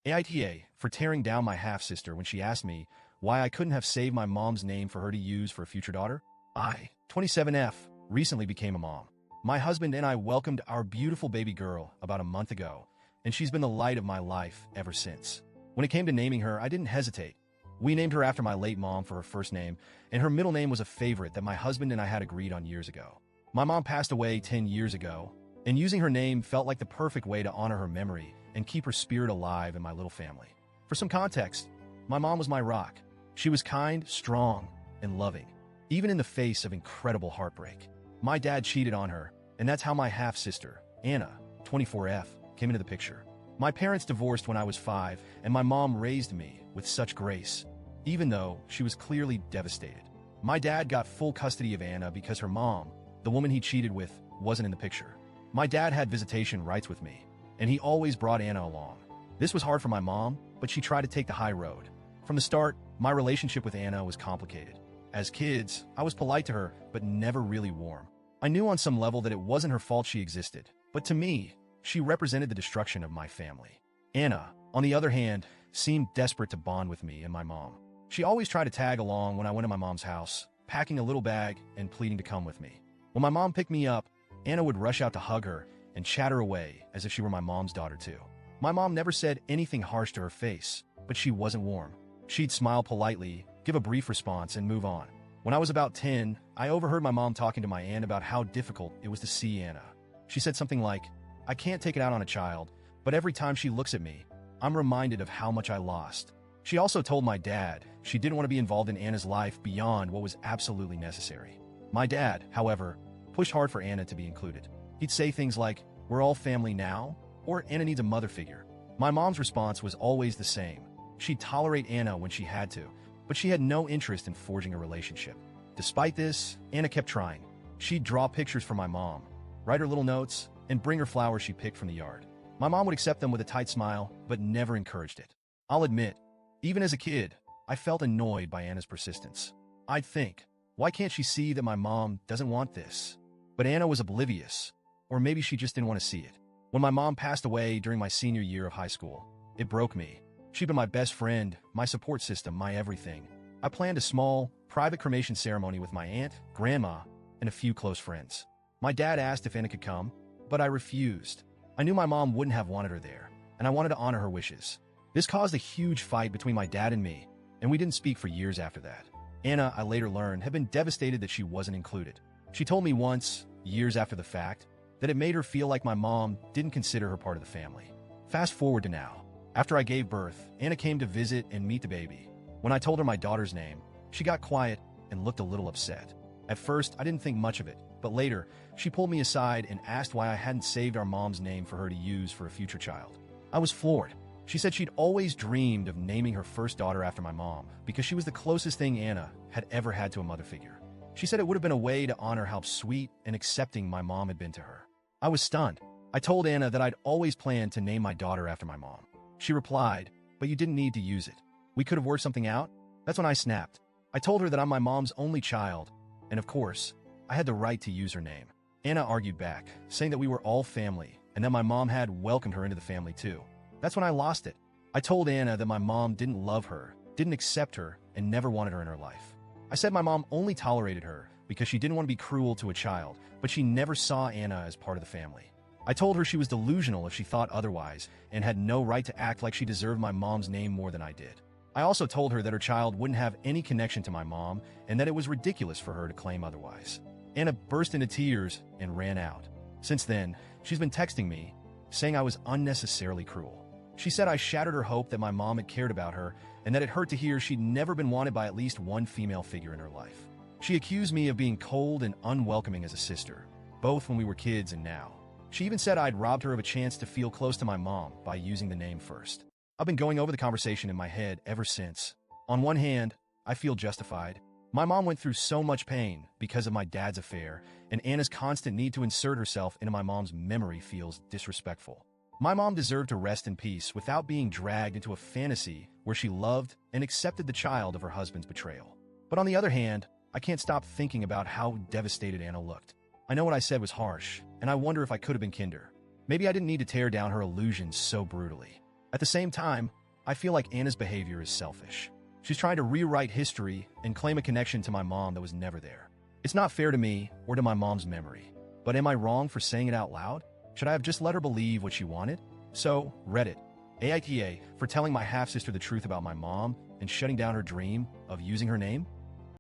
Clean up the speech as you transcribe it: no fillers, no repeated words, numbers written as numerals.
AITA for tearing down my half-sister when she asked me why I couldn't have saved my mom's name for her to use for a future daughter. I, 27F, recently became a mom. My husband and I welcomed our beautiful baby girl about a month ago, and she's been the light of my life ever since. When it came to naming her, I didn't hesitate. We named her after my late mom for her first name, and her middle name was a favorite that my husband and I had agreed on years ago. My mom passed away 10 years ago, and using her name felt like the perfect way to honor her memory and keep her spirit alive in my little family. For some context, my mom was my rock. She was kind, strong, and loving, even in the face of incredible heartbreak. My dad cheated on her, and that's how my half-sister, Anna, 24F, came into the picture. My parents divorced when I was 5, and my mom raised me with such grace, even though she was clearly devastated. My dad got full custody of Anna because her mom, the woman he cheated with, wasn't in the picture. My dad had visitation rights with me, and he always brought Anna along. This was hard for my mom, but she tried to take the high road. From the start, my relationship with Anna was complicated. As kids, I was polite to her, but never really warm. I knew on some level that it wasn't her fault she existed, but to me, she represented the destruction of my family. Anna, on the other hand, seemed desperate to bond with me and my mom. She always tried to tag along when I went to my mom's house, packing a little bag and pleading to come with me. When my mom picked me up, Anna would rush out to hug her and chatter away as if she were my mom's daughter too. My mom never said anything harsh to her face, but she wasn't warm. She'd smile politely, give a brief response, and move on. When I was about 10, I overheard my mom talking to my aunt about how difficult it was to see Anna. She said something like, "I can't take it out on a child, but every time she looks at me, I'm reminded of how much I lost." She also told my dad she didn't want to be involved in Anna's life beyond what was absolutely necessary. My dad, however, pushed hard for Anna to be included. He'd say things like, "We're all family now," or "Anna needs a mother figure." My mom's response was always the same. She'd tolerate Anna when she had to, but she had no interest in forging a relationship. Despite this, Anna kept trying. She'd draw pictures for my mom, write her little notes, and bring her flowers she picked from the yard. My mom would accept them with a tight smile, but never encouraged it. I'll admit, even as a kid, I felt annoyed by Anna's persistence. I'd think, why can't she see that my mom doesn't want this? But Anna was oblivious, or maybe she just didn't want to see it. When my mom passed away during my senior year of high school, it broke me. She'd been my best friend, my support system, my everything. I planned a small, private cremation ceremony with my aunt, grandma, and a few close friends. My dad asked if Anna could come, but I refused. I knew my mom wouldn't have wanted her there, and I wanted to honor her wishes. This caused a huge fight between my dad and me, and we didn't speak for years after that. Anna, I later learned, had been devastated that she wasn't included. She told me once, years after the fact, that it made her feel like my mom didn't consider her part of the family. Fast forward to now. After I gave birth, Anna came to visit and meet the baby. When I told her my daughter's name, she got quiet and looked a little upset. At first, I didn't think much of it, but later, she pulled me aside and asked why I hadn't saved our mom's name for her to use for a future child. I was floored. She said she'd always dreamed of naming her first daughter after my mom because she was the closest thing Anna had ever had to a mother figure. She said it would have been a way to honor how sweet and accepting my mom had been to her. I was stunned. I told Anna that I'd always planned to name my daughter after my mom. She replied, "But you didn't need to use it. We could have worked something out." That's when I snapped. I told her that I'm my mom's only child, and of course, I had the right to use her name. Anna argued back, saying that we were all family and that my mom had welcomed her into the family too. That's when I lost it. I told Anna that my mom didn't love her, didn't accept her, and never wanted her in her life. I said my mom only tolerated her because she didn't want to be cruel to a child, but she never saw Anna as part of the family. I told her she was delusional if she thought otherwise and had no right to act like she deserved my mom's name more than I did. I also told her that her child wouldn't have any connection to my mom and that it was ridiculous for her to claim otherwise. Anna burst into tears and ran out. Since then, she's been texting me, saying I was unnecessarily cruel. She said I shattered her hope that my mom had cared about her and that it hurt to hear she'd never been wanted by at least one female figure in her life. She accused me of being cold and unwelcoming as a sister, both when we were kids and now. She even said I'd robbed her of a chance to feel close to my mom by using the name first. I've been going over the conversation in my head ever since. On one hand, I feel justified. My mom went through so much pain because of my dad's affair, and Anna's constant need to insert herself into my mom's memory feels disrespectful. My mom deserved to rest in peace without being dragged into a fantasy where she loved and accepted the child of her husband's betrayal. But on the other hand, I can't stop thinking about how devastated Anna looked. I know what I said was harsh, and I wonder if I could have been kinder. Maybe I didn't need to tear down her illusions so brutally. At the same time, I feel like Anna's behavior is selfish. She's trying to rewrite history and claim a connection to my mom that was never there. It's not fair to me or to my mom's memory. But am I wrong for saying it out loud? Should I have just let her believe what she wanted? So, Reddit, AITA, for telling my half-sister the truth about my mom and shutting down her dream of using her name?